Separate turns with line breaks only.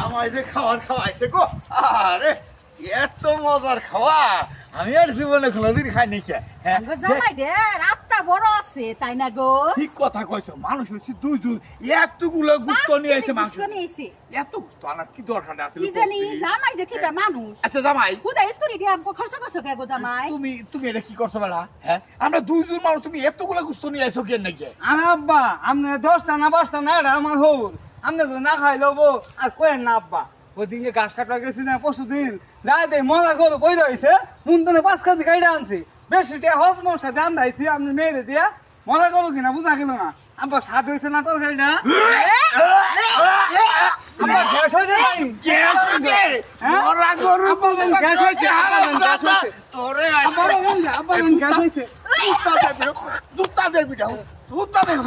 জামাই যে খাবার খাওয়াইছে গো, আরে এত মজার খাওয়া আমি আর জীবনে কোনোদিন খাইনি কে। হ্যাঁ,
গো জামাই দে রাতটা বড় আছে তাই না গো?
ঠিক কথা কইছো, মানুষ হচ্ছে দুইজন, এতগুলো গুস্ত নিয়ে আইছে মাংস।
গুস্ত নিয়ে আইছে।
এত গুস্ত আনার কি দরকার আছে?
কি জানি জামাই যে কিটা মানুষ।
আচ্ছা জামাই,
খুদা এতুরি দিয়া খরচ করছো কে গো জামাই?
তুমি তুমি এটা কি করছো বেলা? হ্যাঁ, আমরা দুইজন মানুষ, তুমি এতগুলো গুস্ত নিয়ে আইছো কেন নাকি?
আব্বা আমনে 10টা না 12টা না এটা আমার হল আমনে তো না খাই লবো আর কয়েন না আব্বা ওদিকে ঘাস কাটা গেছি না পরশুদিন যাই দে মজা করে বই রয়েছে মুন্দনে 5 কেজি গাইডা আনছি বেশি টিয়া হজ মশা দাম দাইছি আপনি মেরে দিয়া মজা করো কিনা বুঝা গেল না আব্বা স্বাদ হয়েছে না তোর গাইডা আব্বা গ্যাস হয়েছে নাই
গ্যাস হইছে,
হ্যাঁ?
মরা গরু
আব্বা বলেন গ্যাস হয়েছে, আব্বা বলেন গ্যাস হয়েছে।
তোরে
আব্বা বলেন আব্বা বলেন গ্যাস হয়েছে
দুধ তাদের বিটাও, দুধ তাদের